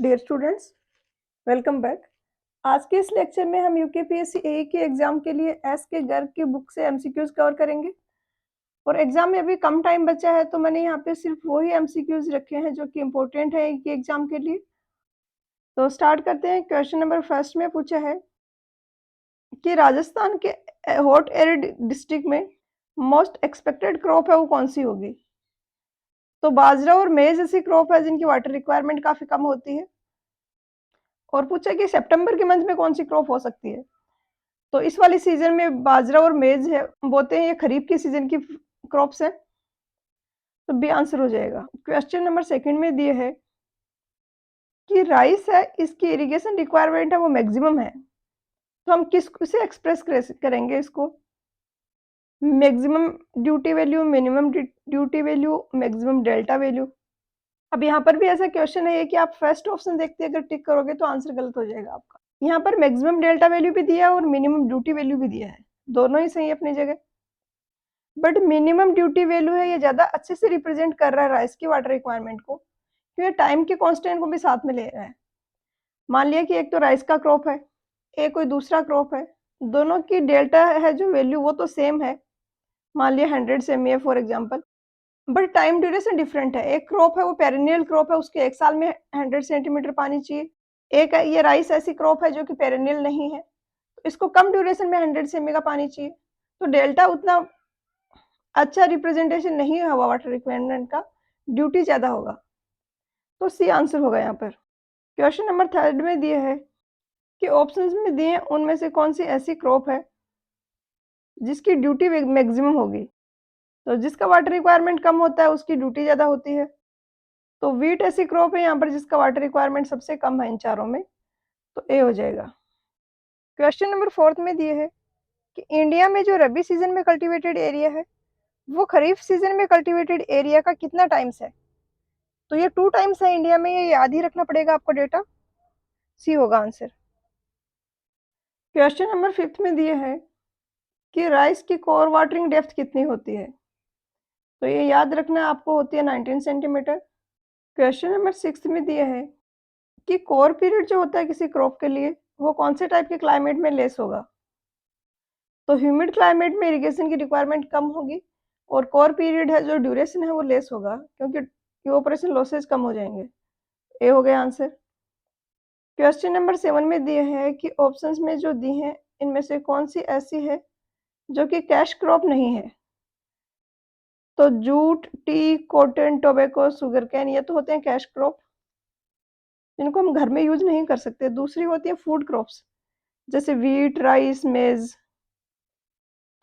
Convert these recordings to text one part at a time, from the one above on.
Dear students, welcome back. आज के इस लेक्चर में हम यूकेपीएससी एई के एग्जाम के लिए एस के गर्ग की बुक से एमसीक्यूज कवर करेंगे। और एग्जाम में अभी कम टाइम बचा है तो मैंने यहाँ पे सिर्फ वही एमसीक्यूज रखे हैं जो कि इम्पोर्टेंट है एई के एग्जाम के लिए। तो स्टार्ट करते हैं। क्वेश्चन नंबर फर्स्ट में पूछा है कि राजस्थान के हॉट एरिड डिस्ट्रिक्ट में मोस्ट एक्सपेक्टेड क्रॉप है वो कौन सी होगी। तो बाजरा और मेज ऐसी क्रॉप है जिनकी वाटर रिक्वायरमेंट काफी कम होती है। और पूछा कि सितंबर के मंथ में कौन सी क्रॉप हो सकती है। तो इस वाली सीजन में बाजरा और मेज है बोते हैं, ये खरीफ की सीजन की क्रॉप्स है, तो बी आंसर हो जाएगा। क्वेश्चन नंबर सेकंड में दिए है कि राइस है, इसकी इरिगेशन रिक्वायरमेंट है वो मैक्सिमम है, तो हम किससे एक्सप्रेस करेंगे इसको। Maximum duty value, minimum duty value, maximum delta value. अब यहाँ पर भी ऐसा क्वेश्चन है कि आप फर्स्ट ऑप्शन देखते अगर टिक करोगे तो आंसर गलत हो जाएगा आपका। यहाँ पर मैक्सिमम डेल्टा वैल्यू भी दिया है और मिनिमम ड्यूटी वैल्यू भी दिया है, दोनों ही सही अपनी जगह। बट मिनिमम ड्यूटी वैल्यू है ये ज्यादा अच्छे से रिप्रेजेंट कर रहा है राइस की वाटर रिक्वायरमेंट को, क्योंकि टाइम के कांस्टेंट को भी साथ में ले रहा है। मान लिया कि एक तो राइस का क्रॉप है, एक कोई दूसरा क्रॉप है, दोनों की डेल्टा है जो वैल्यू वो तो सेम है, मान लिया 100 सेमी है for example, but time duration different है। एक क्रॉप है वो पेरेनियल क्रॉप है, उसके एक साल में 100 सेंटीमीटर पानी चाहिए। एक ये राइस ऐसी क्रॉप है जो कि पेरेनियल नहीं है, तो इसको कम ड्यूरेशन में 100 सेमी का पानी चाहिए, तो डेल्टा उतना अच्छा रिप्रेजेंटेशन नहीं हुआ वाटर रिक्वायरमेंट का, ड्यूटी ज्यादा होगा, तो सी आंसर होगा यहाँ पर। क्वेश्चन नंबर थर्ड में दिए है कि ऑप्शंस में दिए उनमें से कौन सी ऐसी क्रॉप है जिसकी ड्यूटी मैक्सिमम होगी। तो जिसका वाटर रिक्वायरमेंट कम होता है उसकी ड्यूटी ज्यादा होती है, तो वीट ऐसी क्रॉप है यहाँ पर जिसका वाटर रिक्वायरमेंट सबसे कम है इन चारों में, तो ए हो जाएगा। क्वेश्चन नंबर फोर्थ में दिए है कि इंडिया में जो रबी सीजन में कल्टीवेटेड एरिया है वो खरीफ सीजन में कल्टीवेटेड एरिया का कितना टाइम्स है। तो ये 2 टाइम्स है इंडिया में, ये याद ही रखना पड़ेगा आपको डेटा, सी होगा आंसर। क्वेश्चन नंबर फिफ्थ में दिए है कि राइस की कोर वाटरिंग डेप्थ कितनी होती है। तो ये याद रखना आपको होती है 19 सेंटीमीटर। क्वेश्चन नंबर सिक्स में दिए है कि कोर पीरियड जो होता है किसी क्रॉप के लिए वो कौन से टाइप के क्लाइमेट में लेस होगा। तो ह्यूमिड क्लाइमेट में इरिगेशन की रिक्वायरमेंट कम होगी और कोर पीरियड है जो ड्यूरेशन है वो लेस होगा, क्योंकि इवोपरेशन लॉसेस कम हो जाएंगे। ए हो गया आंसर। क्वेश्चन नंबर 7 में दिए हैं कि ऑप्शंस में जो दी हैं इनमें से कौन सी ऐसी है जो कि कैश क्रॉप नहीं है। तो jute, T, cotton, tobacco, sugar cane, ये तो होते हैं कैश क्रॉप जिनको हम घर में यूज नहीं कर सकते। दूसरी होती है फूड क्रॉप्स जैसे वीट, राइस, मेज,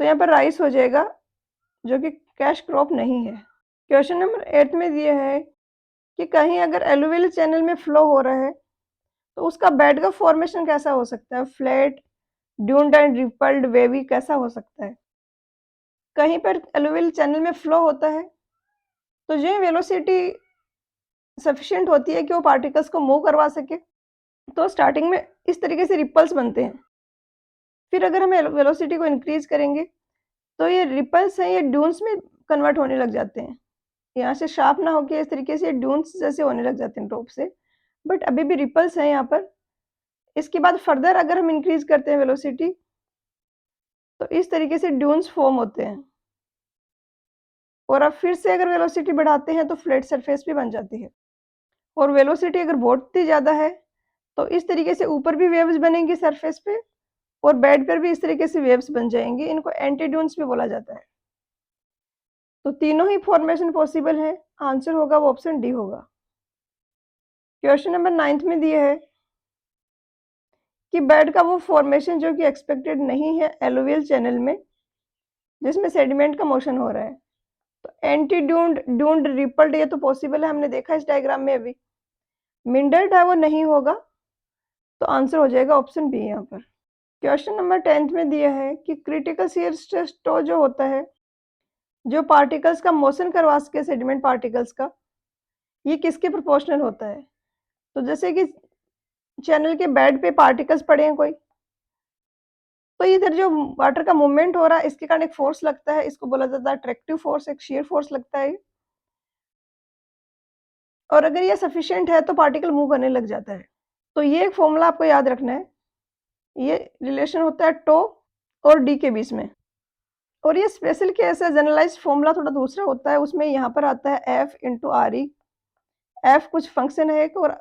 तो यहाँ पर राइस हो जाएगा जो कि कैश क्रॉप नहीं है। क्वेश्चन नंबर 8 में दिया है कि कहीं अगर एलुवियल चैनल में फ्लो हो रहा है तो उसका बेड का फॉर्मेशन कैसा हो सकता है, फ्लैट, ड्यून्ड एंड रिपल्ड, वेवी, कैसा हो सकता है। कहीं पर एलुवियल चैनल में फ्लो होता है तो जो वेलोसिटी सफिशिएंट होती है कि वो पार्टिकल्स को मूव करवा सके, तो स्टार्टिंग में इस तरीके से रिपल्स बनते हैं। फिर अगर हम वेलोसिटी को इंक्रीज करेंगे तो ये रिपल्स हैं, ये ड्यून्स में कन्वर्ट होने लग जाते हैं। यहाँ से शार्प ना होके इस तरीके से ड्यून्स जैसे होने लग जाते हैं टॉप से, बट अभी भी रिपल्स हैं यहाँ पर। इसके बाद फर्दर अगर हम इंक्रीज करते हैं वेलोसिटी तो इस तरीके से ड्यून्स फॉर्म होते हैं, और अब फिर से अगर वेलोसिटी बढ़ाते हैं तो फ्लैट सरफेस भी बन जाती है। और वेलोसिटी अगर बहुत ही ज़्यादा है तो इस तरीके से ऊपर भी वेव्स बनेंगी सरफेस पे, और बेड पर भी इस तरीके से वेव्स बन जाएंगी, इनको एंटी ड्यून्स भी बोला जाता है। तो तीनों ही फॉर्मेशन पॉसिबल है, आंसर होगा वो ऑप्शन डी होगा। क्वेश्चन नंबर 9 में दिया है कि बेड का वो फॉर्मेशन जो कि एक्सपेक्टेड नहीं है एलुवियल चैनल में जिसमें सेडिमेंट का मोशन हो रहा है। तो एंटी ड्यून्ड, ड्यून्ड, रिपल्ड, ये तो पॉसिबल है, हमने देखा इस डायग्राम में अभी। मिंडर्ड है वो नहीं होगा, तो आंसर हो जाएगा ऑप्शन बी यहाँ पर। क्वेश्चन नंबर 10 में दिया है कि क्रिटिकल शियर स्ट्रेस टो जो होता है, जो पार्टिकल्स का मोशन करवा सके सेडिमेंट पार्टिकल्स का, ये किसके प्रोपोर्शनल होता है। तो जैसे कि चैनल के बेड पे पार्टिकल्स पड़े हैं कोई, तो इधर जो वाटर का मूवमेंट हो रहा है इसके कारण एक फोर्स लगता है, इसको बोला जाता है अट्रैक्टिव फोर्स, एक शियर फोर्स लगता है। और अगर ये सफिशिएंट है तो पार्टिकल मूव करने लग जाता है। तो ये एक फॉर्मूला आपको याद रखना है। ये रिलेशन होता है टो और डी के बीच में। और ये स्पेशल केस है, जनरलाइज्ड फॉर्मूला थोड़ा दूसरा होता है। उसमें यहाँ पर आता है F into R E. F कुछ फंक्शन है एक और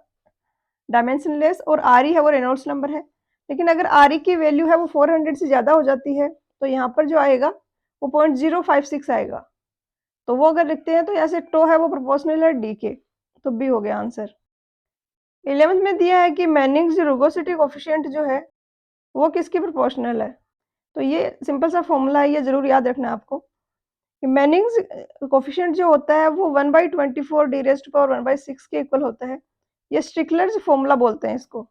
डायमेंशनलेस, और आर ई है वो रेनॉल्ड्स नंबर है। लेकिन अगर आर ई की वैल्यू है वो 400 से ज़्यादा हो जाती है तो यहाँ पर जो आएगा वो 0.056 आएगा। तो वो अगर लिखते हैं तो यहाँ से टो है वो प्रोपोर्शनल है डी के, तो बी हो गया आंसर। 11th में दिया है कि मैनिंग्स रुगोसिटी कोफिशिएंट जो है वो किसकी प्रोपोर्शनल है। तो ये सिंपल सा फॉर्मूला है, ये जरूर याद रखना है आपको कि मैनिंग्स कोफिशिएंट जो होता है वो 1/24 डी रेज़्ड टू पावर 1/6 के इक्वल होता है। ये स्ट्रिकलर्स फॉर्मूला बोलते हैं इसको।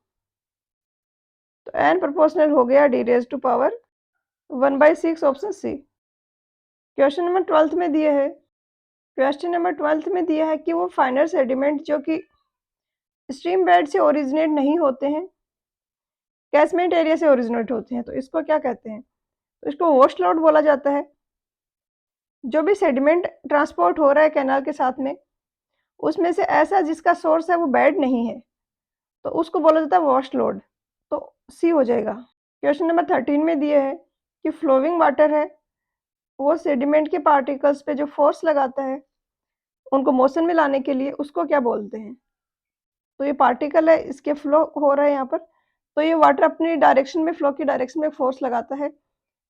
तो एन प्रोपोर्शनल हो गया D raised to power 1/6, option C. Question number 12th में दिया है। क्वेश्चन नंबर 12th में दिया है कि वो फाइनर सेडिमेंट जो कि स्ट्रीम बेड से ओरिजिनेट नहीं होते हैं, कैचमेंट एरिया से ओरिजिनेट होते हैं, तो इसको क्या कहते हैं। तो इसको वॉश लोड बोला जाता है। जो भी सेडिमेंट ट्रांसपोर्ट हो रहा है कैनाल के साथ में, उसमें से ऐसा जिसका सोर्स है वो बेड नहीं है, तो उसको बोला जाता है वॉश लोड। तो सी हो जाएगा। क्वेश्चन नंबर 13 में दिए है कि फ्लोइंग वाटर है वो सेडिमेंट के पार्टिकल्स पे जो फोर्स लगाता है उनको मोशन में लाने के लिए, उसको क्या बोलते हैं। तो ये पार्टिकल है, इसके फ्लो हो रहा है यहाँ पर, तो ये वाटर अपनी डायरेक्शन में, फ्लो की डायरेक्शन में फोर्स लगाता है,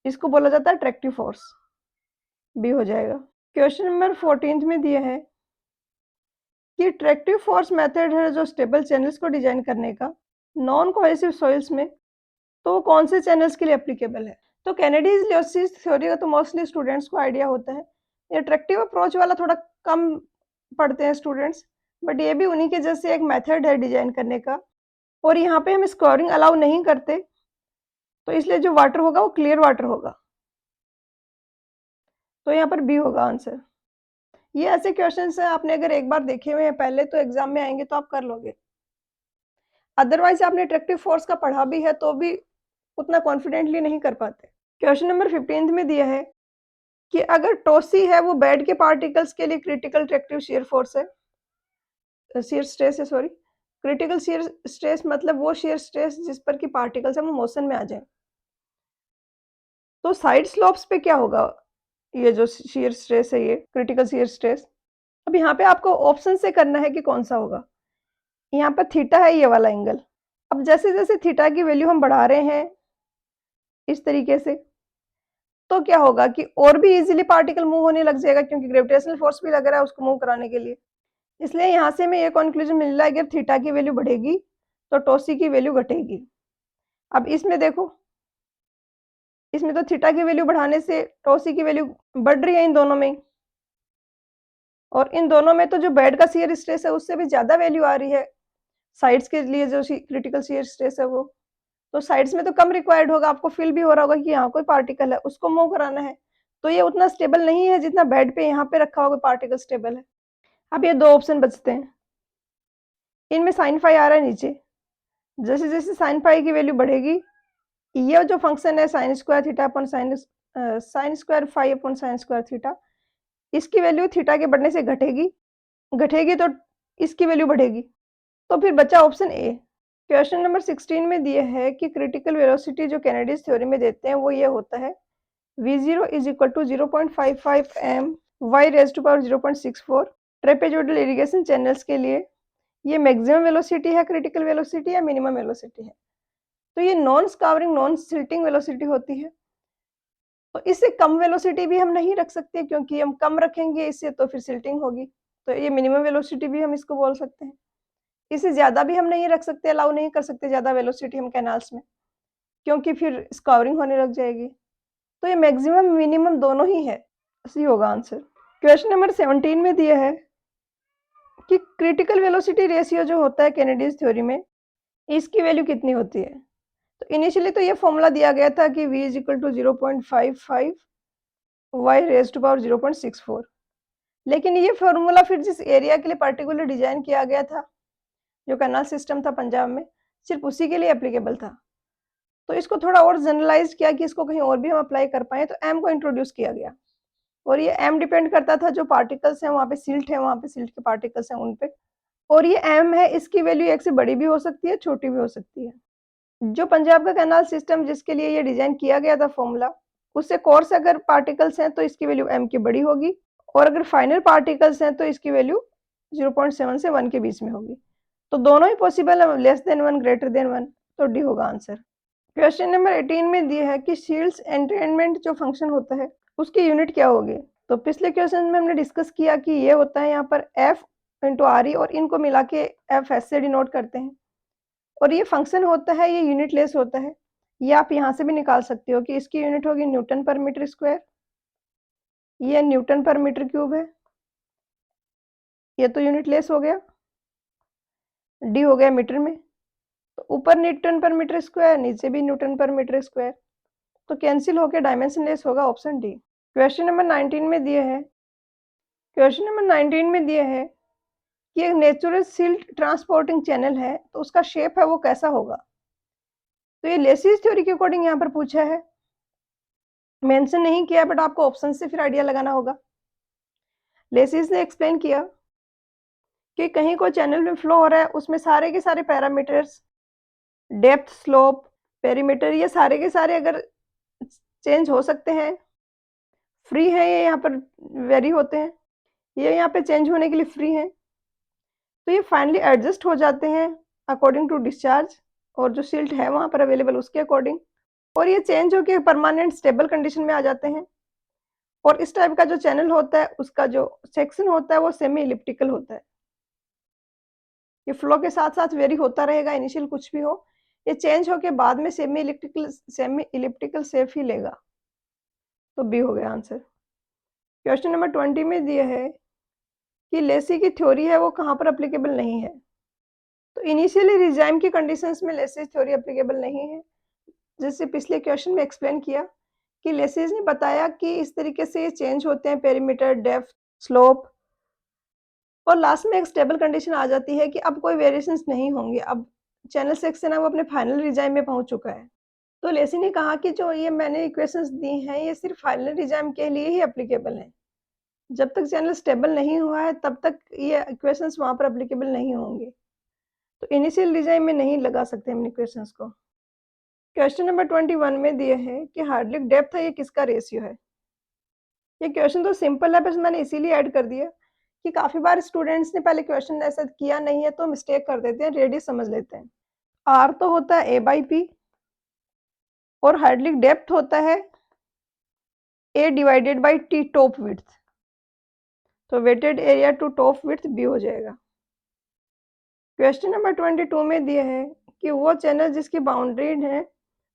इसको बोला जाता है ट्रैक्टिव फोर्स। बी हो जाएगा। क्वेश्चन नंबर 14 में दिया है कि ट्रैक्टिव फोर्स मेथड है जो स्टेबल चैनल्स को डिजाइन करने का नॉन कोहेसिव सॉइल्स में, तो वो कौन से चैनल्स के लिए एप्लीकेबल है। तो कैनेडीज लियोसिस थ्योरी का तो मोस्टली स्टूडेंट्स को आइडिया होता है। ये ट्रैक्टिव अप्रोच वाला थोड़ा कम पढ़ते हैं स्टूडेंट्स, बट ये भी उन्हीं के जैसे एक मेथड है डिजाइन करने का। और यहाँ पे हम स्कोरिंग अलाउ नहीं करते, तो इसलिए जो वाटर होगा वो क्लियर वाटर होगा। तो यहाँ पर बी होगा आंसर। ये ऐसे क्वेश्चंस हैं, आपने अगर एक बार देखे हुए हैं पहले तो एग्जाम में आएंगे तो आप कर लोगे। अदरवाइज आपने ट्रैक्टिव फोर्स का पढ़ा भी है तो भी उतना कॉन्फिडेंटली नहीं कर पाते। क्वेश्चन नंबर 15 में दिया है कि अगर टोसी है वो बेड के पार्टिकल्स के लिए क्रिटिकल ट्रैक्टिव शियर फोर्स है, शियर स्ट्रेस है, सॉरी, क्रिटिकल शियर स्ट्रेस मतलब वो शियर स्ट्रेस जिस पर कि पार्टिकल्स है वो मोशन में आ जाए। तो साइड स्लोप्स पे क्या होगा, ये जो शियर स्ट्रेस है ये क्रिटिकल शियर स्ट्रेस। अब यहाँ पे आपको ऑप्शन से करना है कि कौन सा होगा। यहाँ पर थीटा है ये वाला एंगल। अब जैसे जैसे थीटा की वैल्यू हम बढ़ा रहे हैं इस तरीके से, तो क्या होगा कि और भी इजीली पार्टिकल मूव होने लग जाएगा, क्योंकि ग्रेविटेशनल फोर्स भी लग रहा है उसको मूव कराने के लिए। इसलिए यहाँ से हमें ये कंक्लूजन मिल रहा है अगर थीटा की वैल्यू बढ़ेगी तो टोसी की वैल्यू घटेगी। अब इसमें देखो, इसमें तो थीटा की वैल्यू बढ़ाने से टोसी की वैल्यू बढ़ रही है इन दोनों में, और इन दोनों में तो जो बेड का शियर स्ट्रेस है उससे भी ज्यादा वैल्यू आ रही है साइड्स के लिए, जो क्रिटिकल शियर स्ट्रेस है वो। तो साइड्स में तो कम रिक्वायर्ड होगा, आपको फील भी हो रहा होगा कि यहाँ कोई पार्टिकल है उसको मूव कराना है, तो ये उतना स्टेबल नहीं है जितना बेड पे यहाँ पे रखा हुआ पार्टिकल स्टेबल है। अब ये दो ऑप्शन बचते हैं, इनमें साइन फाई आ रहा है नीचे। जैसे जैसे साइन फाई की वैल्यू बढ़ेगी, ये जो फंक्शन है साइन स्क्वायर थीटा अपन साइन स्क्वायर फाई अपन साइन स्क्वायर थीटा, इसकी वैल्यू थीटा के बढ़ने से घटेगी, घटेगी तो इसकी वैल्यू बढ़ेगी। तो फिर बचा ऑप्शन ए। क्वेश्चन नंबर 16 में दिया है कि क्रिटिकल वेलोसिटी जो कैनेडीज थ्योरी में देते हैं वो ये होता है v0 is equal to 0.55 m y raise to power 0.64। Trapezoidal irrigation channels के लिए ये मैक्सिमम वेलोसिटी है क्रिटिकल वेलोसिटी या मिनिमम वेलोसिटी है। तो ये non scouring non silting velocity होती है। तो इससे कम वेलोसिटी भी हम नहीं रख सकते, क्योंकि हम कम रखेंगे इससे तो फिर सिल्टिंग होगी, तो ये मिनिमम वेलोसिटी भी हम इसको बोल सकते हैं। इससे ज़्यादा भी हम नहीं रख सकते, अलाउ नहीं कर सकते ज़्यादा वेलोसिटी हम कैनाल्स में, क्योंकि फिर स्कावरिंग होने लग जाएगी। तो ये मैक्सिमम मिनिमम दोनों ही है, सी होगा आंसर। क्वेश्चन नंबर 17 में दिया है कि क्रिटिकल वेलोसिटी रेशियो जो होता है कैनेडीज थ्योरी में, इसकी वैल्यू कितनी होती है। तो इनिशियली तो ये फॉर्मूला दिया गया था कि v is equal to 0.55 y raise to power 0.64, लेकिन ये फॉर्मूला फिर जिस एरिया के लिए पर्टिकुलर डिजाइन किया गया था, जो कैनाल सिस्टम था पंजाब में, सिर्फ उसी के लिए एप्लीकेबल था। तो इसको थोड़ा और जनरलाइज किया कि इसको कहीं और भी हम अप्लाई कर पाए, तो एम को इंट्रोड्यूस किया गया। और ये एम डिपेंड करता था जो पार्टिकल्स हैं वहाँ पे सिल्ट है, वहाँ पे सिल्ट के पार्टिकल्स हैं उन पे, और ये m है, इसकी वैल्यू 1 से बड़ी भी हो सकती है, छोटी भी हो सकती है। जो पंजाब का कैनाल सिस्टम जिसके लिए ये डिज़ाइन किया गया था फॉर्मूला, उससे कोर्स अगर पार्टिकल्स हैं तो इसकी वैल्यू m की बड़ी होगी और अगर फाइनल पार्टिकल्स हैं तो इसकी वैल्यू 0.7 से 1 के बीच में होगी। तो दोनों ही पॉसिबल है, लेस देन 1 ग्रेटर देन 1, तो डी होगा आंसर। क्वेश्चन नंबर 18 में दिया है कि शील्ड्स एंटेनमेंट जो फंक्शन होता है उसकी यूनिट क्या होगी। तो पिछले क्वेश्चन में हमने डिस्कस किया कि ये होता है यहाँ पर एफ इंटू आर ई और इनको मिला के एफ एस से डिनोट करते हैं और ये फंक्शन होता है, ये यूनिटलेस होता है। ये आप यहाँ से भी निकाल सकते हो कि इसकी यूनिट होगी न्यूटन पर मीटर स्क्वायर, ये न्यूटन पर मीटर क्यूब है, ये तो यूनिटलेस हो गया, डी हो गया मीटर में, तो ऊपर न्यूटन पर मीटर स्क्वायर, नीचे भी न्यूटन पर मीटर स्क्वायर, तो कैंसिल होकर डायमेंशनलेस होगा, ऑप्शन डी। क्वेश्चन नंबर 19 में दिया है, क्वेश्चन नंबर 19 में दिया है कि एक नेचुरल सिल्ट ट्रांसपोर्टिंग चैनल है तो उसका शेप है वो कैसा होगा। तो ये लेसिस थ्योरी के अकॉर्डिंग यहाँ पर पूछा है, मेंशन नहीं किया, बट आपको ऑप्शन से फिर आइडिया लगाना होगा। लेसिस ने एक्सप्लेन किया कि कहीं को चैनल में फ्लो हो रहा है, उसमें सारे के सारे पैरामीटर्स, डेप्थ, स्लोप, पेरीमीटर, ये सारे के सारे अगर चेंज हो सकते हैं, फ्री है, ये यहाँ पर वेरी होते हैं, ये यहाँ पे चेंज होने के लिए फ्री है, तो ये फाइनली एडजस्ट हो जाते हैं अकॉर्डिंग टू डिस्चार्ज और जो सिल्ट है वहाँ पर अवेलेबल उसके अकॉर्डिंग, और ये चेंज होकर परमानेंट स्टेबल कंडीशन में आ जाते हैं। और इस टाइप का जो चैनल होता है उसका जो सेक्शन होता है वो सेमी इलिप्टिकल होता है। ये फ्लो के साथ साथ वेरी होता रहेगा, इनिशियल कुछ भी हो, ये चेंज होके बाद में सेमी इलिप्टिकल शेप ही लेगा, तो बी हो गया आंसर। क्वेश्चन नंबर 20 में दिया है कि लेसी की थ्योरी है वो कहाँ पर अप्लीकेबल नहीं है। तो इनिशियली रिजाइम की कंडीशंस में लेसी थ्योरी अप्लीकेबल नहीं है, जैसे पिछले क्वेश्चन में एक्सप्लेन किया कि लेसिस ने बताया कि इस तरीके से ये चेंज होते हैं, पेरीमीटर, डेप्थ, स्लोप, और लास्ट में एक स्टेबल कंडीशन आ जाती है कि अब कोई वेरिएशंस नहीं होंगे, अब चैनल सेक्शन है वो अपने फाइनल रिजाइम में पहुंच चुका है। तो लेसी ने कहा कि जो ये मैंने इक्वेशंस दी हैं ये सिर्फ फाइनल रिजाइम के लिए ही अप्लीकेबल है, जब तक चैनल स्टेबल नहीं हुआ है तब तक ये इक्वेशंस वहां पर अप्लीकेबल नहीं होंगे, तो इनिशियल रिजाइम में नहीं लगा सकते हम इक्वेशंस को। क्वेश्चन नंबर 21 में दिए है कि हार्डलिक डेप्थ है ये किसका रेशियो है। ये क्वेश्चन तो सिंपल है, बस मैंने इसीलिए ऐड कर दिया कि काफी बार स्टूडेंट्स ने पहले क्वेश्चन ऐसा किया नहीं है तो मिस्टेक कर देते हैं, रेडियस समझ लेते हैं। आर तो होता है ए बाई पी और हार्डलिक डेप्थ होता है A divided by T top width, तो wetted area to top width B हो जाएगा। क्वेश्चन नंबर 22 में दिया है कि वो चैनल जिसकी बाउंड्री है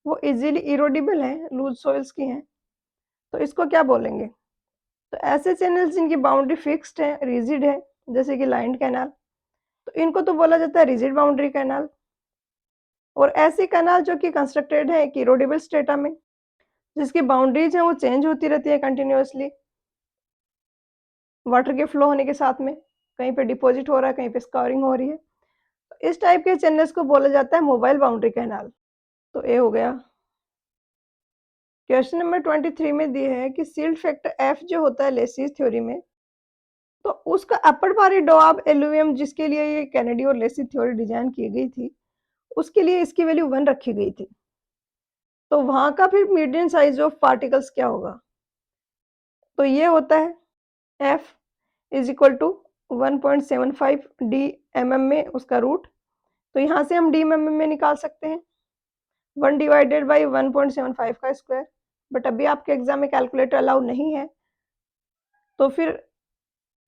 वो इजीली इरोडेबल है, लूज सॉइल्स की हैं, तो इसको क्या बोलेंगे। तो ऐसे चैनल्स जिनकी बाउंड्री फिक्स्ड है, रिजिड है, जैसे कि लाइन कैनाल, तो इनको तो बोला जाता है रिजिड बाउंड्री कैनाल। और ऐसे कैनाल जो कि कंस्ट्रक्टेड है एक इरोडेबल स्ट्रेटा में, जिसकी बाउंड्रीज है वो चेंज होती रहती है कंटिन्यूअसली वाटर के फ्लो होने के साथ में, कहीं पे डिपॉजिट हो रहा है, कहीं पे स्कॉरिंग हो रही है, तो इस टाइप के चैनल्स को बोला जाता है मोबाइल बाउंड्री कैनाल, तो ए हो गया। क्वेश्चन नंबर 23 में दिए है कि सिल्ट फैक्टर एफ जो होता है लेसिस थ्योरी में, तो उसका अपर बारी डॉब एलुवियम जिसके लिए ये कैनेडी और लेसी थ्योरी डिजाइन की गई थी उसके लिए इसकी वैल्यू 1 रखी गई थी, तो वहां का फिर मीडियन साइज ऑफ पार्टिकल्स क्या होगा। तो ये होता है F is equal to 1.75 D M M में उसका रूट, तो यहाँ से हम डी एम एम में निकाल सकते हैं 1 डिवाइडेड बाई 1.75 का स्क्वायर, बट अभी आपके एग्जाम में कैलकुलेटर अलाउ नहीं है तो फिर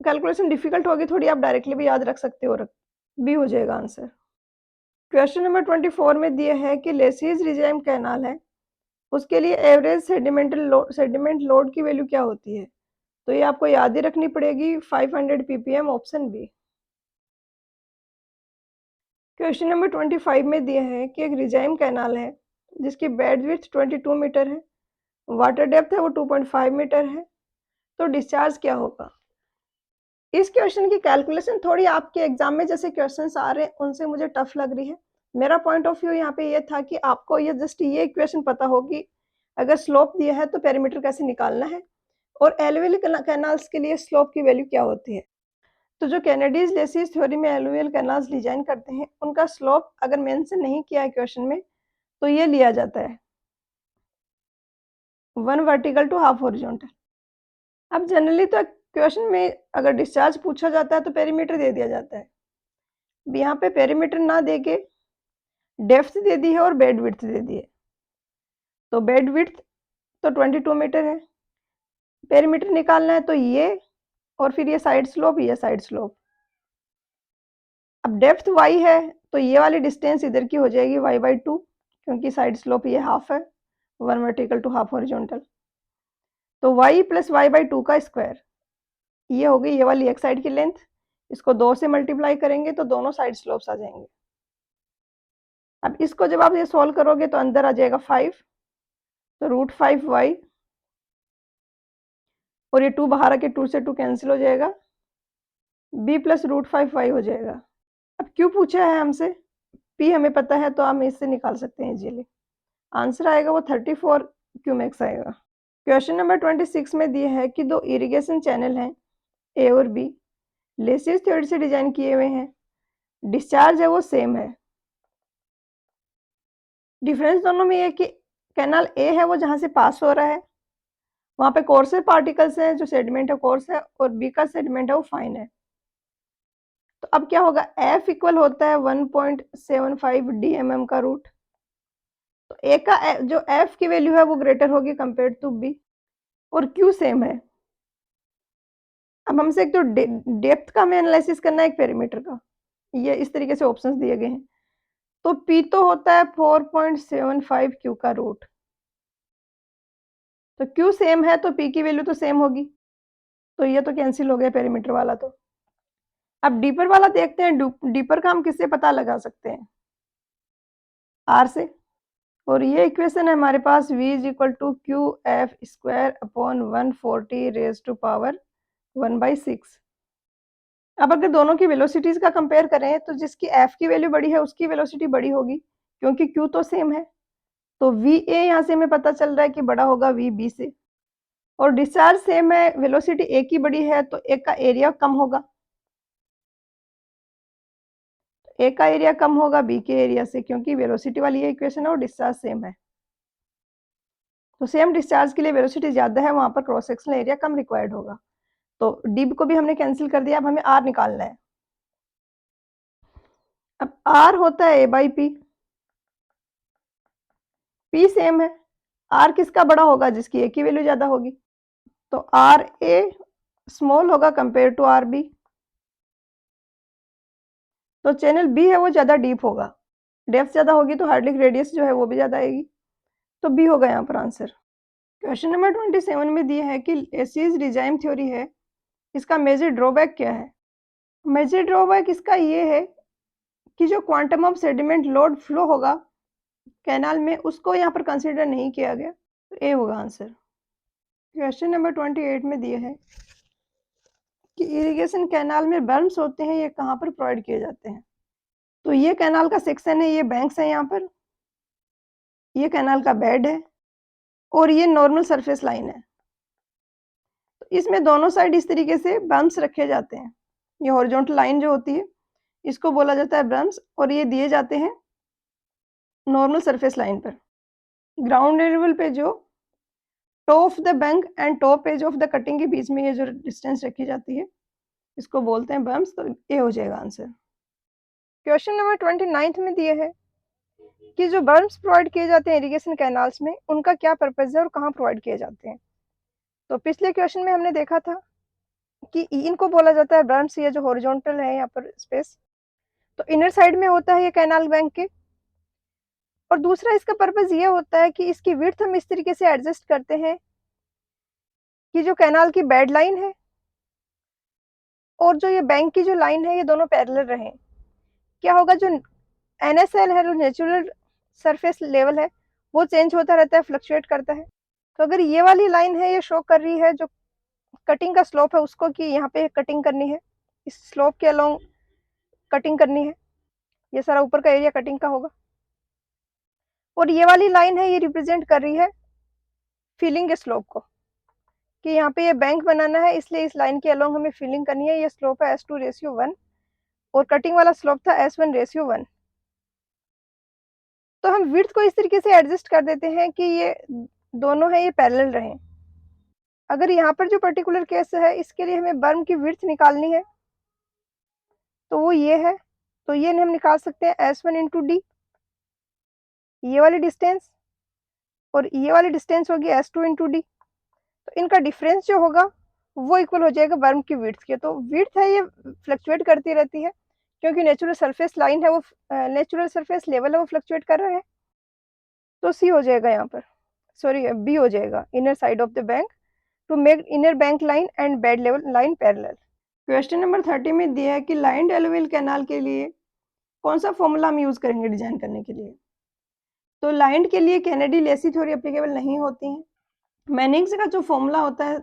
कैलकुलेशन डिफिकल्ट होगी थोड़ी, आप डायरेक्टली भी याद रख सकते हो, बी हो जाएगा आंसर। क्वेश्चन नंबर 24 में दिया है कि लेसिस रिजाइम कैनाल है उसके लिए एवरेज सेडिमेंट लोड की वैल्यू क्या होती है, तो ये आपको याद ही रखनी पड़ेगी 500 ppm, option B. Question number 25 में दिया है कि एक रिजाइम कैनाल है जिसकी बेड विड्थ 22 मीटर है, वाटर डेप्थ है वो 2.5 मीटर है, तो डिस्चार्ज क्या होगा। इस क्वेश्चन की कैलकुलेशन थोड़ी आपके एग्जाम में जैसे क्वेश्चंस आ रहे हैं उनसे मुझे टफ लग रही है। मेरा पॉइंट ऑफ व्यू यहाँ पे ये था कि आपको ये जस्ट ये इक्वेशन पता होगी, अगर स्लोप दिया है तो पेरीमीटर कैसे निकालना है और एलुवियल कैनाल्स के लिए स्लोप की वैल्यू क्या होती है। तो जो कैनेडीज लेसिस थ्योरी में एलुवियल कैनाल्स डिजाइन करते हैं, उनका स्लोप अगर मेंशन नहीं किया है क्वेश्चन में, तो ये लिया जाता है 1 वर्टिकल टू हाफ हॉरिजॉन्टल। अब जनरली तो क्वेश्चन में अगर डिस्चार्ज पूछा जाता है तो पेरीमीटर दे दिया जाता है। अब यहाँ पे पेरीमीटर ना दे के डेप्थ दे दी है और बेड विड्थ दे दी है। तो बेड विड्थ तो 22 मीटर है, पेरीमीटर निकालना है तो ये, और फिर ये साइड स्लोप, ये साइड स्लोप। अब डेप्थ y है तो ये वाली डिस्टेंस इधर की हो जाएगी y/2, क्योंकि साइड स्लोप ये हाफ है, 1 वर्टिकल टू हाफ हॉरिजॉन्टल। तो y प्लस y/2 का स्क्वायर, ये हो गई ये वाली एक साइड की लेंथ। इसको 2 से मल्टीप्लाई करेंगे तो दोनों साइड स्लोप्स आ जाएंगे। अब इसको जब आप ये सॉल्व करोगे तो अंदर आ जाएगा 5, तो √5y, और ये 2 बाहर आके 2 से 2 कैंसिल हो जाएगा, b प्लस √5y हो जाएगा। अब क्यों पूछा है हमसे, p हमें पता है तो हम इससे निकाल सकते हैं इजीली। आंसर आएगा वो 34 क्यूमेक्स आएगा। क्वेश्चन नंबर 26 में दिए है कि दो इरिगेशन चैनल हैं ए और बी, लेसिस थ्योरी से डिजाइन किए हुए हैं, डिस्चार्ज है वो सेम है। डिफरेंस दोनों में ये कि कैनाल ए है वो जहां से पास हो रहा है, वहां पे कोर्सर पार्टिकल्स है, जो सेडिमेंट है कोर्स है, और बी का सेडिमेंट है वो फाइन है। तो अब क्या होगा, एफ इक्वल होता है 1.75 डीएमएम का रूट। तो ए का जो एफ की वैल्यू है वो ग्रेटर होगी कंपेयर टू बी, और क्यू सेम है। अब हमसे एक तो डेप्थ का हमें एनालिसिस करना है, एक पेरीमीटर का, ये इस तरीके से ऑप्शंस दिए गए हैं। तो पी तो होता है 4.75 क्यू का रूट, तो क्यू सेम है तो पी की वैल्यू तो सेम होगी, तो ये तो कैंसिल हो गया पेरीमीटर वाला। तो अब डीपर वाला देखते हैं, डीपर का हम किससे पता लगा सकते हैं, आर से। और ये इक्वेशन है हमारे पास v is equal to Q F square upon 140 raise to power 1/6। अब अगर दोनों की वेलोसिटीज का कंपेयर करें तो जिसकी f की वैल्यू बड़ी है उसकी वेलोसिटी बड़ी होगी, क्योंकि q तो सेम है। तो va यहाँ से हमें पता चल रहा है कि बड़ा होगा vb से, और डिस्चार्ज सेम है, वेलोसिटी a की बड़ी है तो एक का एरिया कम होगा, ए का एरिया कम होगा बी के एरिया से, क्योंकि वेलोसिटी वाली ये इक्वेशन है और डिस्चार्ज सेम है। तो सेम डिस्चार्ज के लिए वेलोसिटी ज्यादा है, वहां पर क्रॉस सेक्शनल एरिया कम रिक्वायर्ड होगा। तो डी को भी हमने कैंसिल कर दिया, अब हमें आर निकालना है। अब आर होता है a/p, p सेम है, आर किसका बड़ा होगा, जिसकी ए की वैल्यू ज्यादा होगी। तो आर ए स्मॉल होगा कंपेयर टू आर बी, तो चैनल बी है वो ज्यादा डीप होगा, डेप्थ ज्यादा होगी तो हार्डलिक रेडियस जो है वो भी ज्यादा आएगी। तो बी होगा यहाँ पर आंसर। क्वेश्चन नंबर 27 में दिया है कि लेसिस डिजाइन थ्योरी है, इसका मेजर ड्रॉबैक क्या है। मेजर ड्रॉबैक इसका ये है कि जो quantum of sediment load flow होगा कैनाल में, उसको यहाँ पर कंसीडर नहीं किया गया, तो ए होगा आंसर। क्वेश्चन नंबर 28 में दिया है कि इरिगेशन कैनाल में बर्म्स होते हैं, ये कहाँ पर प्रोवाइड किए जाते हैं। तो ये कैनाल का सेक्शन है, ये बैंक्स है यहाँ पर, ये कैनाल का बेड है, और ये नॉर्मल सरफेस लाइन है। तो इसमें दोनों साइड इस तरीके से बर्म्स रखे जाते हैं। ये हॉरिजॉन्टल लाइन जो होती है इसको बोला जाता है बर्म्स, और ये दिए जाते हैं नॉर्मल सरफेस लाइन पर। ग्राउंड लेवल पे जो top of the bank and top edge of the cutting के बीच में ये जो डिस्टेंस रखी जाती है इसको बोलते हैं बर्म्स, तो ये हो जाएगा आंसर। क्वेश्चन नंबर 29 में दिए है कि जो बर्म्स प्रोवाइड किए जाते हैं इरिगेशन कैनाल्स में, उनका क्या पर्पज है और कहाँ प्रोवाइड किए जाते हैं। तो पिछले क्वेश्चन में हमने देखा था कि इनको बोला जाता है बर्म्स, ये जो हॉरिजॉन्टल है यहाँ पर स्पेस, तो इनर साइड में होता है ये कैनाल बैंक के। और दूसरा इसका पर्पज ये होता है कि इसकी विड्थ हम इस तरीके से एडजस्ट करते हैं कि जो कैनाल की बेड लाइन है और जो ये बैंक की जो लाइन है ये दोनों पैरेलल रहें। क्या होगा, जो एनएसएल है, जो नेचुरल सरफेस लेवल है, वो चेंज होता रहता है, फ्लक्चुएट करता है। तो अगर ये वाली लाइन है ये शो कर रही है जो कटिंग का स्लोप है उसको, कि यहाँ पे कटिंग करनी है, इस स्लोप के अलोंग कटिंग करनी है, ये सारा ऊपर का एरिया कटिंग का होगा। और ये वाली लाइन है ये रिप्रेजेंट कर रही है फिलिंग के स्लोप को, कि यहाँ पे ये बैंक बनाना है, इसलिए इस लाइन के अलोंग हमें फिलिंग करनी है। ये स्लोप है S2:1 और कटिंग वाला स्लोप था S1:1। तो हम विड्थ को इस तरीके से एडजस्ट कर देते हैं कि ये दोनों है ये पैरेलल रहें। अगर यहाँ पर जो पर्टिकुलर केस है, इसके लिए हमें बर्म की विड्थ निकालनी है, तो वो ये है। तो ये हम निकाल सकते हैं S1 × D, ये वाली डिस्टेंस, और ये वाली डिस्टेंस होगी S2 × D। तो इनका डिफरेंस जो होगा वो इक्वल हो जाएगा बर्म की विड्थ के। तो विड्थ है ये फ्लक्चुएट करती रहती है, क्योंकि नेचुरल सरफेस लाइन है वो नेचुरल सरफेस लेवल है वो फ्लक्चुएट कर रहा है। तो सी हो जाएगा यहाँ पर, सॉरी बी हो जाएगा, inner side of the bank to make inner bank line and bed level line parallel. Question number 30 में दिया है कि लाइन्ड एलुवियल कैनाल के लिए कौन सा फॉर्मूला हम यूज करेंगे डिजाइन करने के लिए। तो लाइन्ड के लिए कैनेडी लेसी थ्योरी एप्लीकेबल नहीं होती है। मैनिंग्स का जो फॉर्मूला होता है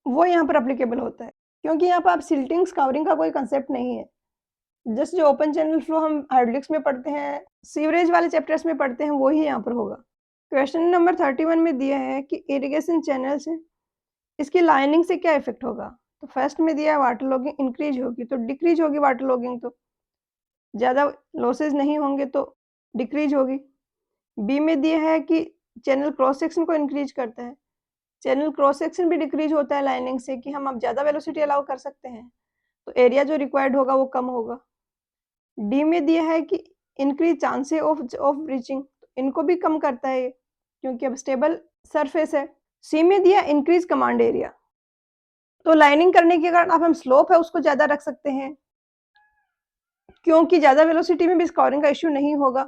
वो यहाँ पर एप्लीकेबल होता है, क्योंकि यहाँ पर आप सिल्टिंग स्कावरिंग का कोई कंसेप्ट नहीं है। जस्ट जो ओपन चैनल फ्लो हम हाइड्रोलिक्स में पढ़ते हैं, सीवरेज वाले चैप्टर्स में पढ़ते हैं, वही यहाँ पर होगा। क्वेश्चन नंबर 31 में दिया है कि इरिगेशन चैनल से इसकी लाइनिंग से क्या इफेक्ट होगा। तो फर्स्ट में दिया है वाटर लॉगिंग इंक्रीज होगी, तो डिक्रीज होगी वाटर लॉगिंग, तो ज़्यादा लॉसेज नहीं होंगे तो डिक्रीज होगी। बी में दिया है कि चैनल क्रॉस सेक्शन को इंक्रीज करता है, चैनल क्रॉस सेक्शन भी डिक्रीज होता है लाइनिंग से, कि हम अब ज़्यादा वेलोसिटी अलाउ कर सकते हैं, तो एरिया जो रिक्वायर्ड होगा वो कम होगा। डी में दिया है कि इंक्रीज चांसेस ऑफ ब्रीचिंग, इनको भी कम करता है ये, क्योंकि अब स्टेबल सरफेस है। सी में दिया इंक्रीज कमांड एरिया, तो लाइनिंग करने के कारण अब हम स्लोप है उसको ज़्यादा रख सकते हैं, क्योंकि ज़्यादा वेलोसिटी में भी स्कोरिंग का इश्यू नहीं होगा।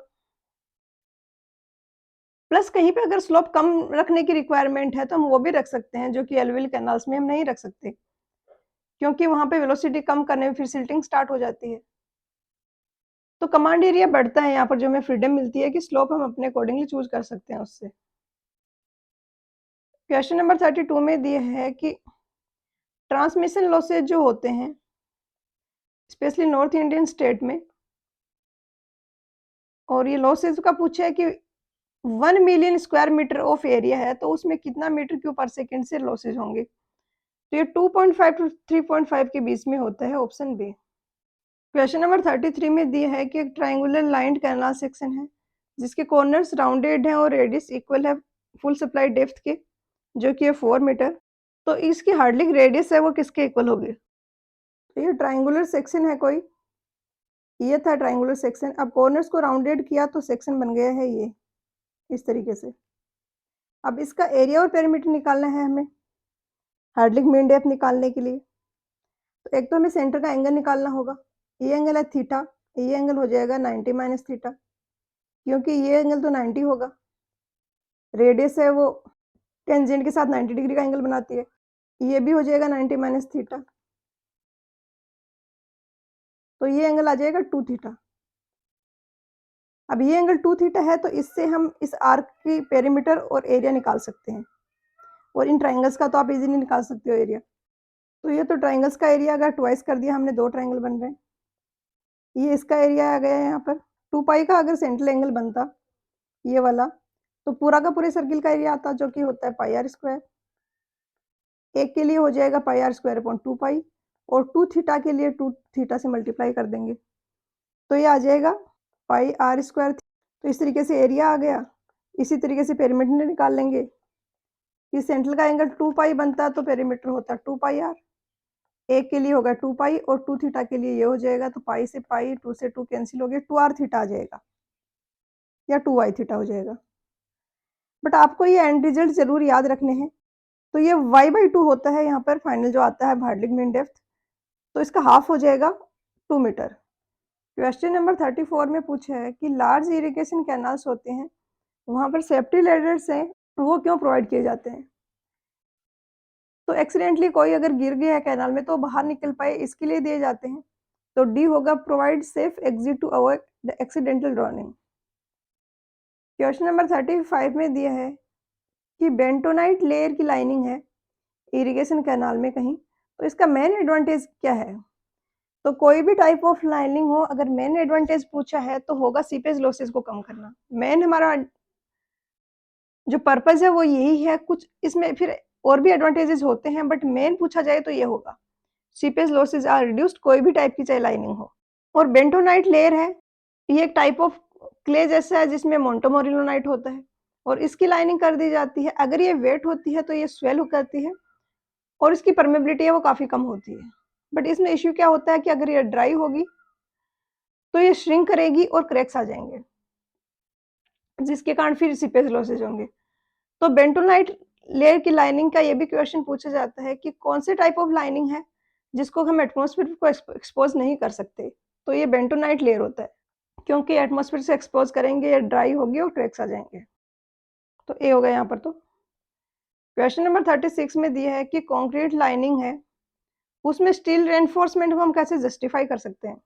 प्लस कहीं पे अगर स्लोप कम रखने की रिक्वायरमेंट है तो हम वो भी रख सकते हैं, जो कि एलुवियल कैनाल्स में हम नहीं रख सकते, क्योंकि वहाँ पे वेलोसिटी कम करने में फिर सिल्टिंग स्टार्ट हो जाती है। तो कमांड एरिया बढ़ता है यहाँ पर, जो हमें फ्रीडम मिलती है कि स्लोप हम अपने अकॉर्डिंगली चूज कर सकते हैं उससे। क्वेश्चन नंबर 32 में दिया है कि ट्रांसमिशन लॉसेज जो होते हैं स्पेशली नॉर्थ इंडियन स्टेट में, और ये लॉसेज का पूछा है कि 1 million square metre of area है, तो उसमें कितना मीटर क्यूब पर सेकेंड से लॉसेज होंगे। तो ये 2.5 to 3.5 के बीच में होता है, ऑप्शन बी। क्वेश्चन नंबर 33 में दिया है कि एक ट्राइंगुलर लाइन्ड कैनाल सेक्शन है जिसके कॉर्नर्स राउंडेड हैं और रेडियस इक्वल है फुल सप्लाई डेप्थ के, जो कि है 4 मीटर। तो इसकी हार्डलिंग रेडियस है वो किसके इक्वल होगी। तो ये ट्राइंगुलर सेक्शन है कोई, ये था ट्राइंगुलर सेक्शन। अब कॉर्नर्स को राउंडेड किया तो सेक्शन बन गया है ये इस तरीके से। अब इसका एरिया और पेरीमीटर निकालना है हमें हार्डलिंग मीन डेप्थ निकालने के लिए। तो एक तो हमें सेंटर का एंगल निकालना होगा, ये एंगल है थीटा, ये एंगल हो जाएगा 90 माइनस थीटा, क्योंकि ये एंगल तो 90 होगा, रेडियस है वो टेंजेंट के साथ 90 डिग्री का एंगल बनाती है, ये भी हो जाएगा 90 माइनस थीटा, तो ये एंगल आ जाएगा 2 थीटा। अब ये एंगल 2 थीटा है, तो इससे हम इस आर्क की पेरीमीटर और एरिया निकाल सकते हैं, और इन ट्राइंगल्स का तो आप इजीली निकाल सकते हो एरिया। तो ये तो ट्राइंगल्स का एरिया अगर ट्वाइस कर दिया हमने, 2 ट्राइंगल बन रहे हैं। ये इसका एरिया आ गया यहाँ पर 2 पाई का अगर सेंट्रल एंगल बनता ये वाला, तो पूरा का पूरे सर्किल का एरिया आता, जो कि होता है पाई आर स्क्वायर। एक के लिए हो जाएगा पाई आर स्क्वायर अपॉन 2 पाई, और 2 थीटा के लिए 2 थीटा से मल्टीप्लाई कर देंगे, तो ये आ जाएगा पाई आर स्क्वायर। तो इस तरीके से एरिया आ गया। इसी तरीके से पेरीमीटर निकाल लेंगे कि सेंट्रल का एंगल 2 पाई बनता तो पेरीमीटर होता 2 पाई आर। एक के लिए होगा 2 पाई और 2 थीटा के लिए ये हो जाएगा, तो पाई से पाई 2 से 2 कैंसिल हो गया, 2 आर थीटा आ जाएगा या 2 वाई थीटा हो जाएगा। बट आपको ये एंड रिजल्ट जरूर याद रखने हैं। तो ये y/2 होता है यहाँ पर फाइनल जो आता है हार्डलिंग मीन डेप्थ, तो इसका हाफ हो जाएगा 2 मीटर। क्वेश्चन नंबर 34 में पूछा है कि लार्ज इरिगेशन कैनाल्स होते हैं वहाँ पर सेफ्टी लैडर्स हैं, वो क्यों प्रोवाइड किए जाते हैं। तो एक्सीडेंटली कोई अगर गिर गया है कैनाल में तो बाहर निकल पाए, इसके लिए दिए जाते हैं। तो डी होगा provide safe exit to avoid the accidental drowning. Question number 35 में दिया है कि बेंटोनाइट लेयर की लाइनिंग है इरिगेशन कैनाल में कहीं, तो इसका मेन एडवांटेज क्या है। तो कोई भी टाइप ऑफ लाइनिंग हो, अगर मेन एडवांटेज पूछा है तो होगा सीपेज लॉसेस को कम करना। मेन हमारा जो पर्पज है वो यही है। कुछ इसमें फिर और भी एडवांटेजेस होते हैं, बट मेन पूछा जाए तो ये होगा, सीपेज लॉसेज आर रिड्यूस्ड, कोई भी टाइप की चाहे लाइनिंग हो। और बेंटोनाइट लेयर है, ये एक टाइप ऑफ क्ले जैसा है जिसमें मोंटोमोरिलोनाइट होता है और इसकी लाइनिंग कर दी जाती है। अगर ये वेट होती है तो ये स्वेल हो करती है और इसकी परमेबिलिटी है वो काफ़ी कम होती है। बट इसमें इश्यू क्या होता है कि अगर ये ड्राई होगी तो ये श्रिंक करेगी और क्रैक्स आ जाएँगे, जिसके कारण फिर सीपेज लॉसेज होंगे। तो बेंटोनाइट लेयर की लाइनिंग का ये भी क्वेश्चन पूछा जाता है कि कौन से टाइप ऑफ लाइनिंग है जिसको हम एटमॉस्फेयर को एक्सपोज नहीं कर सकते, तो ये बेंटोनाइट लेयर होता है, क्योंकि एटमॉस्फेयर से एक्सपोज करेंगे ये ड्राई होगी और क्रैक्स आ जाएंगे। तो ए हो गया यहाँ पर। तो क्वेश्चन नंबर 36 में दिया है कि कंक्रीट लाइनिंग है उसमें स्टील रेनफोर्समेंट को हम कैसे जस्टिफाई कर सकते हैं।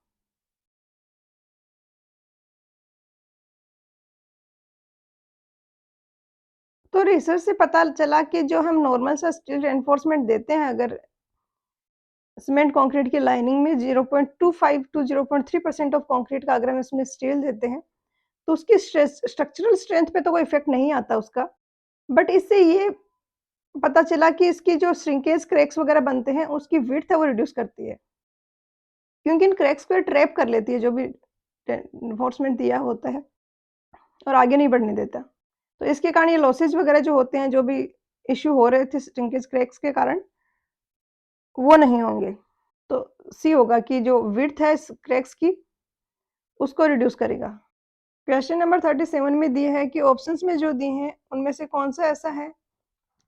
तो रिसर्च से पता चला कि जो हम नॉर्मल सा स्टील रेनफोर्समेंट देते हैं अगर सीमेंट कंक्रीट की लाइनिंग में 0.25 टू 0.3% ऑफ कंक्रीट का अगर हम इसमें स्टील देते हैं तो उसकी स्ट्रक्चरल स्ट्रेंथ पे तो कोई इफेक्ट नहीं आता उसका। बट इससे ये पता चला कि इसकी जो श्रिंकेज क्रैक्स वगैरह बनते हैं उसकी विड्थ है वो रिड्यूस करती है, क्योंकि इन क्रैक्स को ट्रैप कर लेती है जो भी एनफोर्समेंट दिया होता है और आगे नहीं बढ़ने देता। तो इसके कारण ये लॉसेज वगैरह जो होते हैं, जो भी इश्यू हो रहे थे श्रिंकेज क्रैक्स के कारण, वो नहीं होंगे। तो सी होगा कि जो विड्थ है इस क्रैक्स की उसको रिड्यूस करेगा। क्वेश्चन नंबर 37 में दिए है कि ऑप्शंस में जो दिए हैं उनमें से कौन सा ऐसा है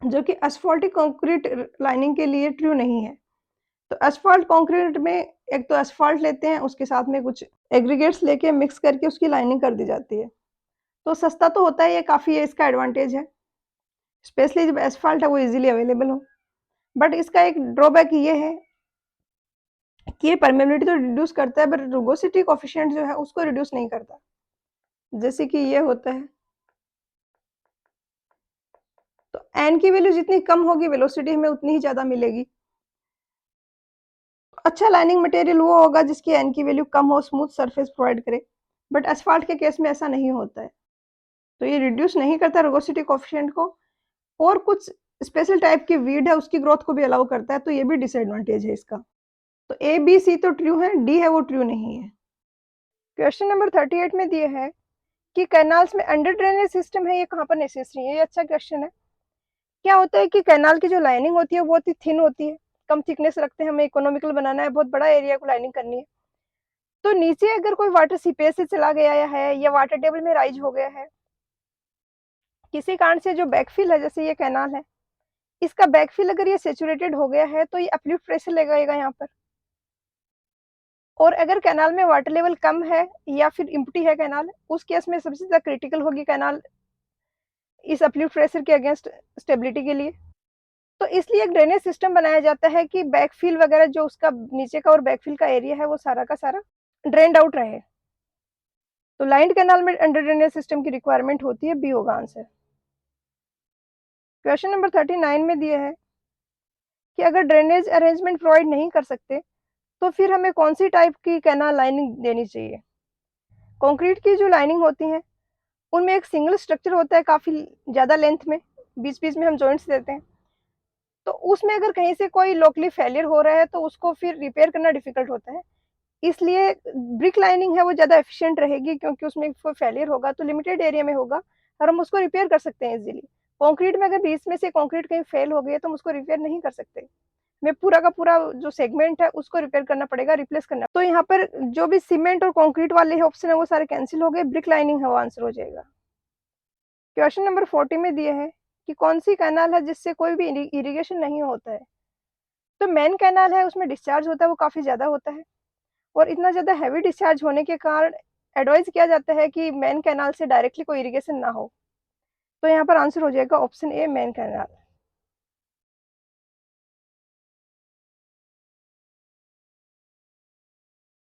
जो कि एस्फाल्टिक कंक्रीट लाइनिंग के लिए ट्रू नहीं है। तो एस्फाल्ट कंक्रीट में एक तो एस्फाल्ट लेते हैं उसके साथ में कुछ एग्रीगेट्स लेके मिक्स करके उसकी लाइनिंग कर दी जाती है। तो सस्ता तो होता है, ये काफ़ी है, इसका एडवांटेज है, स्पेशली जब एस्फाल्ट है वो इजीली अवेलेबल हो। बट इसका एक ड्रॉबैक ये है कि ये परमेबिलिटी तो रिड्यूस करता है बट रुगोसिटी कोफिशिएंट जो है उसको रिड्यूस नहीं करता, जैसे कि ये होता है। तो एन की वैल्यू जितनी कम होगी वेलोसिटी हमें उतनी ही ज़्यादा मिलेगी। अच्छा लाइनिंग मटेरियल वो होगा जिसकी एन की वैल्यू कम हो, स्मूथ सरफेस प्रोवाइड करे, बट एस्फाल्ट के केस में ऐसा नहीं होता है। तो ये रिड्यूस नहीं करता रुगोसिटी कोफिशिएंट को और कुछ स्पेशल टाइप की वीड है उसकी ग्रोथ को भी अलाउ करता है, तो ये भी डिसएडवांटेज है इसका। तो ए बी सी तो ट्रू है, डी है वो ट्रू नहीं है। क्वेश्चन नंबर 38 में दिए है कि कैनाल्स में अंडर ड्रेनेज सिस्टम है, ये कहाँ पर नेसेसरी है। ये अच्छा क्वेश्चन है। क्या होता है कि कैनाल की जो लाइनिंग होती है वो बहुत ही थिन होती है, कम थिकनेस रखते हैं, हमें इकोनॉमिकल बनाना है, बहुत बड़ा एरिया को लाइनिंग करनी है। तो नीचे अगर कोई वाटर सीपेज से चला गया है या वाटर टेबल में राइज हो गया है किसी कारण से, जो बैकफिल है जैसे ये कैनाल है, इसका बैकफिल अगर ये सेचुरेटेड हो गया है तो ये अपलिफ्ट प्रेशर लगाएगा यहाँ पर। और अगर कैनाल में वाटर लेवल कम है या फिर इम्प्टी है कैनाल, उस केस में सबसे ज्यादा क्रिटिकल होगी कैनाल इस अपलिफ्ट प्रेशर के अगेंस्ट स्टेबिलिटी के लिए। तो इसलिए एक ड्रेनेज सिस्टम बनाया जाता है कि बैकफिल वगैरह जो उसका नीचे का और बैकफिल का एरिया है वो सारा का सारा ड्रेन्ड आउट रहे। तो लाइंड कैनाल में अंडर ड्रेनेज सिस्टम की रिक्वायरमेंट होती है, बी होगा आंसर। क्वेश्चन नंबर 39 में दिया है कि अगर ड्रेनेज अरेंजमेंट प्रोवाइड नहीं कर सकते तो फिर हमें कौन सी टाइप की कैनाल लाइनिंग देनी चाहिए। कंक्रीट की जो लाइनिंग होती है उनमें एक सिंगल स्ट्रक्चर होता है काफ़ी ज़्यादा लेंथ में, बीच बीच में हम जॉइंट्स देते हैं। तो उसमें अगर कहीं से कोई लोकली फेलियर हो रहा है तो उसको फिर रिपेयर करना डिफिकल्ट होता है। इसलिए ब्रिक लाइनिंग है वो ज़्यादा एफिशिएंट रहेगी, क्योंकि उसमें कोई फेलियर होगा तो लिमिटेड एरिया में होगा और हम उसको रिपेयर कर सकते हैं इजीली। कंक्रीट में अगर बीच में से कंक्रीट कहीं फेल हो गई है तो हम उसको रिपेयर नहीं कर सकते, हमें पूरा का पूरा जो सेगमेंट है उसको रिपेयर करना पड़ेगा, रिप्लेस करना। तो यहाँ पर जो भी सीमेंट और कंक्रीट वाले ऑप्शन है वो सारे कैंसिल हो गए, ब्रिक लाइनिंग है वो आंसर हो जाएगा। क्वेश्चन नंबर 40 में दिया है कि कौन सी कैनाल है जिससे कोई भी इरिगेशन नहीं होता है। तो मेन कैनाल है उसमें डिस्चार्ज होता है वो काफ़ी ज़्यादा होता है और इतना ज़्यादा हैवी डिस्चार्ज होने के कारण एडवाइज किया जाता है कि मेन कैनाल से डायरेक्टली कोई इरिगेशन ना हो। तो यहाँ पर आंसर हो जाएगा ऑप्शन ए, मेन कैनाल।